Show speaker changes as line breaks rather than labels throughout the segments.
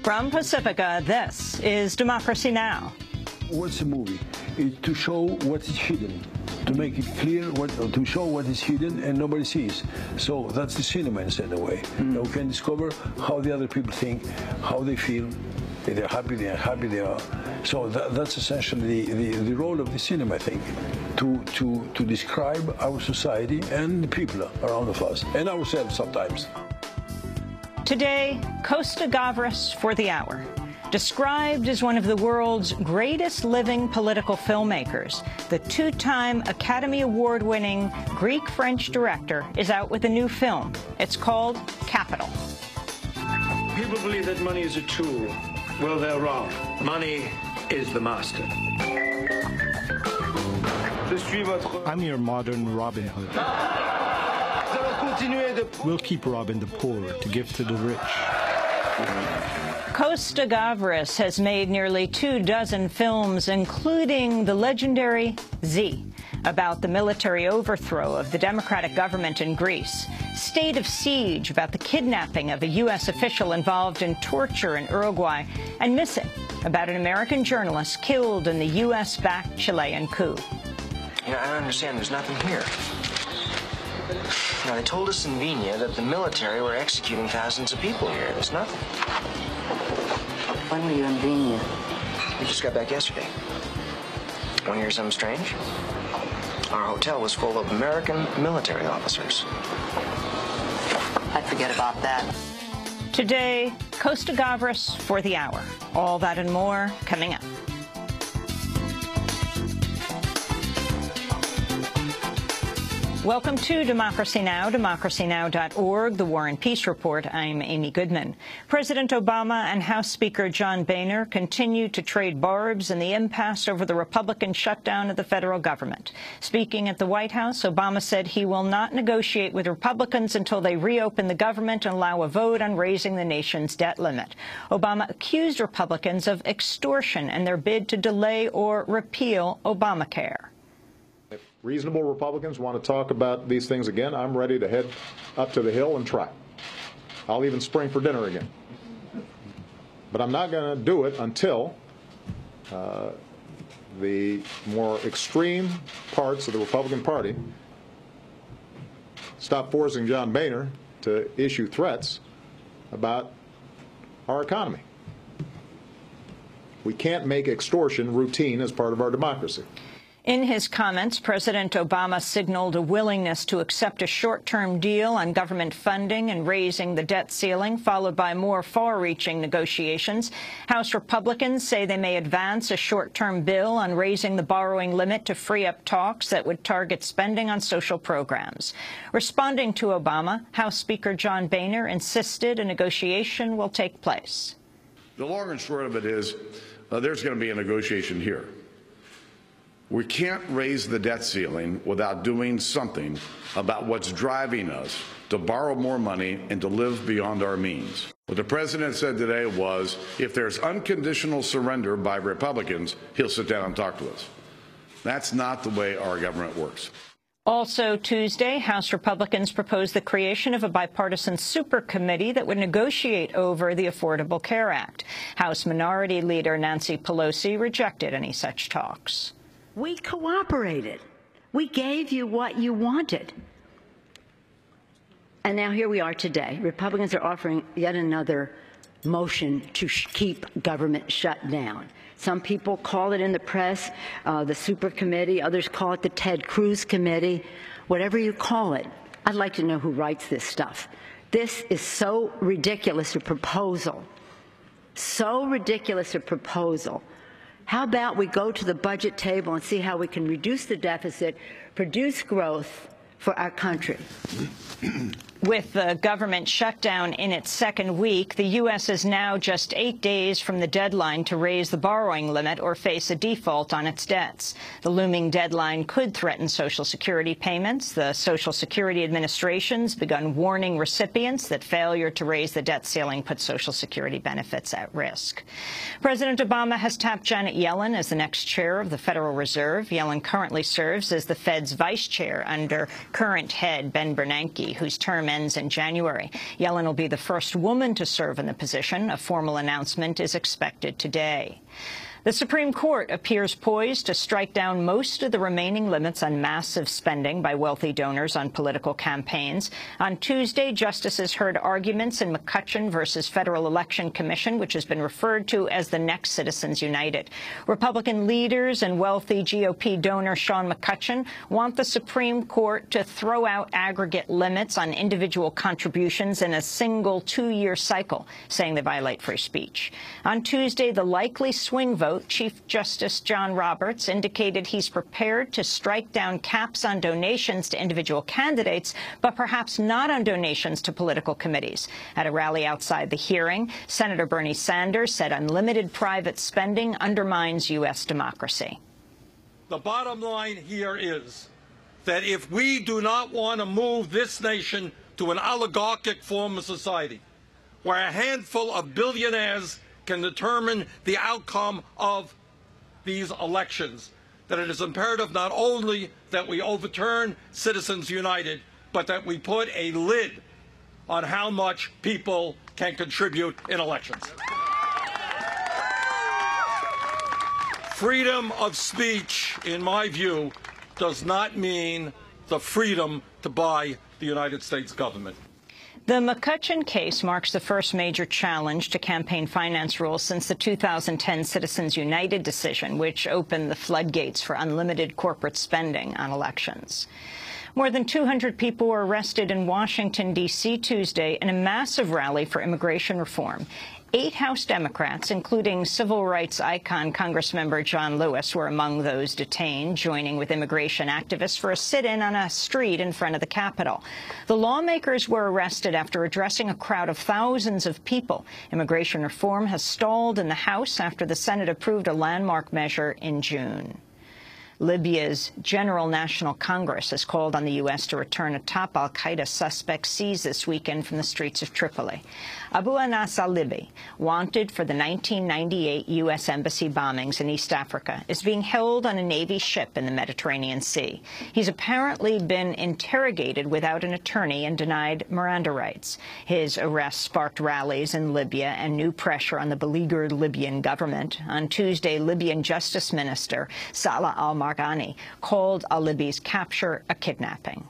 From Pacifica, this is Democracy Now!
What's a movie? It's to show what is hidden, to make it clear, to show what is hidden and nobody sees. So that's the cinema in a way. You can discover how the other people think, how they feel. If they're happy, they are happy, they are. So that's essentially the role of the cinema, I think, to describe our society and the people around us, and ourselves sometimes.
Today, Costa Gavras for the Hour. Described as one of the world's greatest living political filmmakers, the two-time Academy Award-winning Greek-French director is out with a new film. It's called Capital.
People believe that money is a tool. Well, they're wrong. Money is the master.
I'm your modern Robin Hood. We'll keep robbing the poor to give to the rich.
Costa Gavras has made nearly 24 films, including the legendary Z, about the military overthrow of the democratic government in Greece, State of Siege, about the kidnapping of a U.S. official involved in torture in Uruguay, and Missing, about an American journalist killed in the U.S.-backed Chilean coup.
You know, I don't understand. There's nothing here. You know, they told us in Vina that the military were executing thousands of people here. There's nothing.
When were you in Vina?
We just got back yesterday. Want to hear something strange? Our hotel was full of American military officers.
I'd forget about that.
Today, Costa Gavras for the Hour. All that and more coming up. Welcome to Democracy Now!, democracynow.org, the War and Peace Report. I'm Amy Goodman. President Obama and House Speaker John Boehner continue to trade barbs in the impasse over the Republican shutdown of the federal government. Speaking at the White House, Obama said he will not negotiate with Republicans until they reopen the government and allow a vote on raising the nation's debt limit. Obama accused Republicans of extortion in their bid to delay or repeal Obamacare.
If reasonable Republicans want to talk about these things again, I'm ready to head up to the Hill and try. I'll even spring for dinner again. But I'm not going to do it until the more extreme parts of the Republican Party stop forcing John Boehner to issue threats about our economy. We can't make extortion routine as part of our democracy.
In his comments, President Obama signaled a willingness to accept a short-term deal on government funding and raising the debt ceiling, followed by more far-reaching negotiations. House Republicans say they may advance a short-term bill on raising the borrowing limit to free up talks that would target spending on social programs. Responding to Obama, House Speaker John Boehner insisted a negotiation will take place.
The long and short of it is there's going to be a negotiation here. We can't raise the debt ceiling without doing something about what's driving us to borrow more money and to live beyond our means. What the president said today was, if there's unconditional surrender by Republicans, he'll sit down and talk to us. That's not the way our government works.
Also Tuesday, House Republicans proposed the creation of a bipartisan super committee that would negotiate over the Affordable Care Act. House Minority Leader Nancy Pelosi rejected any such talks.
We cooperated. We gave you what you wanted. And now here we are today. Republicans are offering yet another motion to keep government shut down. Some people call it in the press the super committee. Others call it the Ted Cruz committee. Whatever you call it, I'd like to know who writes this stuff. This is so ridiculous a proposal. So ridiculous a proposal. How about we go to the budget table and see how we can reduce the deficit, produce growth for our country?
With the government shutdown in its second week, the U.S. is now just 8 days from the deadline to raise the borrowing limit or face a default on its debts. The looming deadline could threaten Social Security payments. The Social Security Administration's begun warning recipients that failure to raise the debt ceiling puts Social Security benefits at risk. President Obama has tapped Janet Yellen as the next chair of the Federal Reserve. Yellen currently serves as the Fed's vice chair under current head Ben Bernanke, whose term term ends in January. Yellen will be the first woman to serve in the position. A formal announcement is expected today. The Supreme Court appears poised to strike down most of the remaining limits on massive spending by wealthy donors on political campaigns. On Tuesday, justices heard arguments in McCutcheon versus Federal Election Commission, which has been referred to as the next Citizens United. Republican leaders and wealthy GOP donor Sean McCutcheon want the Supreme Court to throw out aggregate limits on individual contributions in a single two-year cycle, saying they violate free speech. On Tuesday, the likely swing vote, Chief Justice John Roberts indicated he's prepared to strike down caps on donations to individual candidates, but perhaps not on donations to political committees. At a rally outside the hearing, Senator Bernie Sanders said unlimited private spending undermines U.S. democracy.
The bottom line here is that if we do not want to move this nation to an oligarchic form of society, where a handful of billionaires can determine the outcome of these elections, that it is imperative not only that we overturn Citizens United, but that we put a lid on how much people can contribute in elections. Freedom of speech, in my view, does not mean the freedom to buy the United States government.
The McCutcheon case marks the first major challenge to campaign finance rules since the 2010 Citizens United decision, which opened the floodgates for unlimited corporate spending on elections. More than 200 people were arrested in Washington, D.C. Tuesday in a massive rally for immigration reform. 8 House Democrats, including civil rights icon Congressmember John Lewis, were among those detained, joining with immigration activists for a sit-in on a street in front of the Capitol. The lawmakers were arrested after addressing a crowd of thousands of people. Immigration reform has stalled in the House after the Senate approved a landmark measure in June. Libya's General National Congress has called on the U.S. to return a top al-Qaeda suspect seized this weekend from the streets of Tripoli. Abu Anas al-Libi, wanted for the 1998 U.S. Embassy bombings in East Africa, is being held on a Navy ship in the Mediterranean Sea. He's apparently been interrogated without an attorney and denied Miranda rights. His arrest sparked rallies in Libya and new pressure on the beleaguered Libyan government. On Tuesday, Libyan Justice Minister Salah al-Marghani called al-Libi's capture a kidnapping.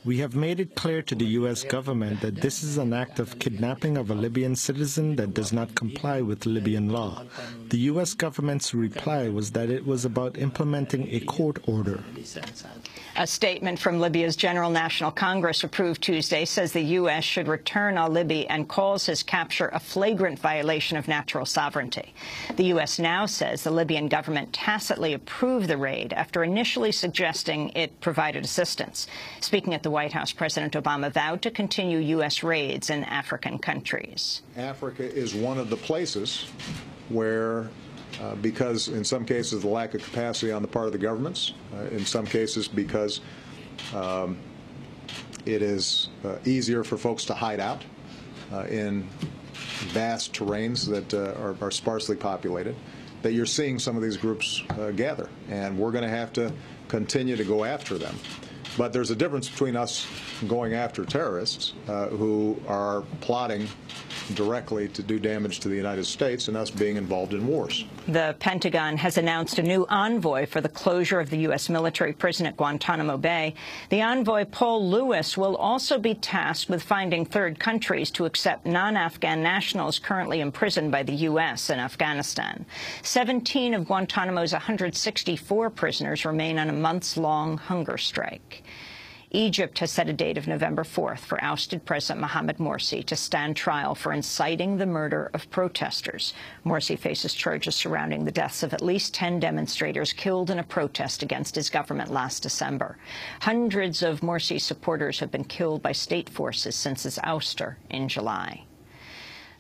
We have made it clear to the U.S. government that this is an act of kidnapping of a Libyan citizen that does not comply with Libyan law. The U.S. government's reply was that it was about implementing a court order.
A statement from Libya's General National Congress approved Tuesday says the U.S. should return al-Libi and calls his capture a flagrant violation of natural sovereignty. The U.S. now says the Libyan government tacitly approved the raid after initially suggesting it provided assistance. Speaking at the White House, President Obama vowed to continue U.S. raids in African countries.
Africa is one of the places where because in some cases the lack of capacity on the part of the governments, in some cases because it is easier for folks to hide out in vast terrains that are sparsely populated, that you're seeing some of these groups gather. And we're going to have to continue to go after them. But there's a difference between us going after terrorists who are plotting directly to do damage to the United States and us being involved in wars.
The Pentagon has announced a new envoy for the closure of the U.S. military prison at Guantanamo Bay. The envoy, Paul Lewis, will also be tasked with finding third countries to accept non-Afghan nationals currently imprisoned by the U.S. in Afghanistan. 17 of Guantanamo's 164 prisoners remain on a months-long hunger strike. Egypt has set a date of November 4th for ousted President Mohamed Morsi to stand trial for inciting the murder of protesters. Morsi faces charges surrounding the deaths of at least 10 demonstrators killed in a protest against his government last December. Hundreds of Morsi supporters have been killed by state forces since his ouster in July.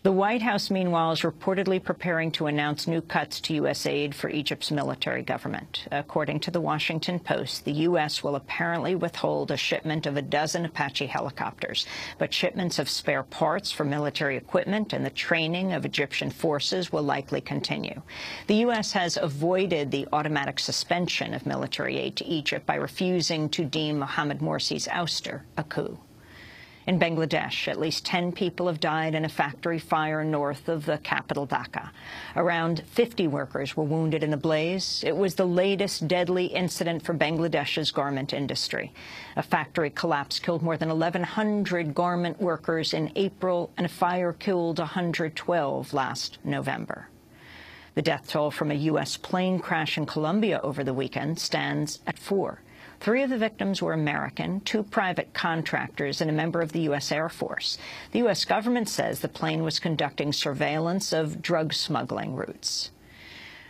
The White House, meanwhile, is reportedly preparing to announce new cuts to U.S. aid for Egypt's military government. According to the Washington Post, the U.S. will apparently withhold a shipment of 12 Apache helicopters, but shipments of spare parts for military equipment and the training of Egyptian forces will likely continue. The U.S. has avoided the automatic suspension of military aid to Egypt by refusing to deem Mohamed Morsi's ouster a coup. In Bangladesh, at least 10 people have died in a factory fire north of the capital, Dhaka. Around 50 workers were wounded in the blaze. It was the latest deadly incident for Bangladesh's garment industry. A factory collapse killed more than 1,100 garment workers in April, and a fire killed 112 last November. The death toll from a U.S. plane crash in Colombia over the weekend stands at 4. 3 of the victims were American, 2 private contractors, and a member of the U.S. Air Force. The U.S. government says the plane was conducting surveillance of drug smuggling routes.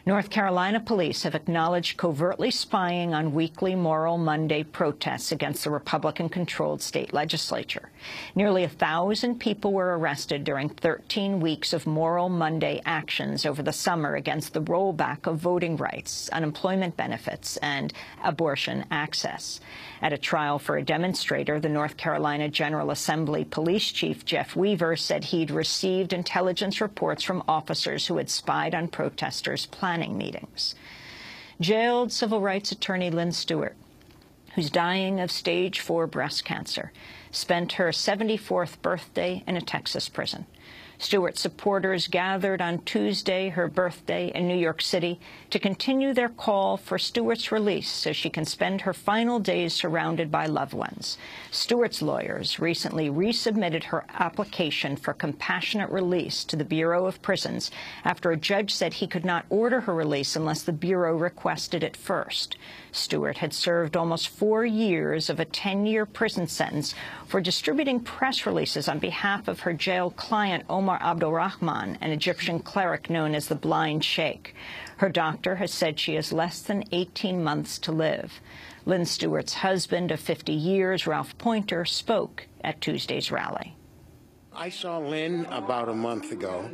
North Carolina police have acknowledged covertly spying on weekly Moral Monday protests against the Republican-controlled state legislature. Nearly 1,000 people were arrested during 13 weeks of Moral Monday actions over the summer against the rollback of voting rights, unemployment benefits, and abortion access. At a trial for a demonstrator, the North Carolina General Assembly Police Chief Jeff Weaver said he'd received intelligence reports from officers who had spied on protesters' planning meetings. Jailed civil rights attorney Lynn Stewart, who's dying of stage 4 breast cancer, spent her 74th birthday in a Texas prison. Stewart's supporters gathered on Tuesday, her birthday, in New York City to continue their call for Stewart's release so she can spend her final days surrounded by loved ones. Stewart's lawyers recently resubmitted her application for compassionate release to the Bureau of Prisons after a judge said he could not order her release unless the Bureau requested it first. Stewart had served almost 4 years of a 10-year prison sentence for distributing press releases on behalf of her jail client, Omar Abdulrahman, an Egyptian cleric known as the Blind Sheikh. Her doctor has said she has less than 18 months to live. Lynn Stewart's husband of 50 years, Ralph Pointer, spoke at Tuesday's rally.
I saw Lynn about a month ago,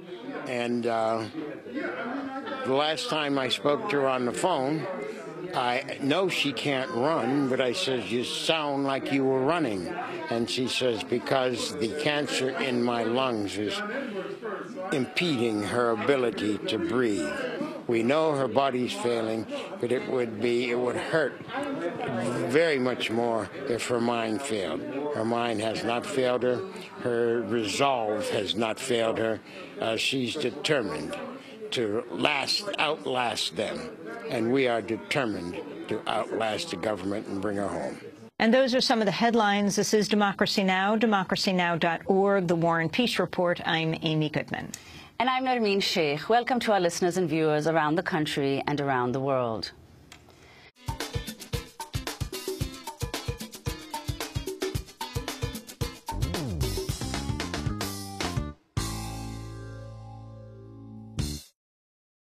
and the last time I spoke to her on the phone, I know she can't run, but I said, you sound like you were running. And she says, because the cancer in my lungs is impeding her ability to breathe. We know her body's failing, but it would hurt very much more if her mind failed. Her mind has not failed her. Her resolve has not failed her. She's determined to outlast them. And we are determined to outlast the government and bring her home.
And those are some of the headlines. This is Democracy Now!, democracynow.org, The War and Peace Report. I'm Amy Goodman.
And I'm Nermeen Sheikh. Welcome to our listeners and viewers around the country and around the world.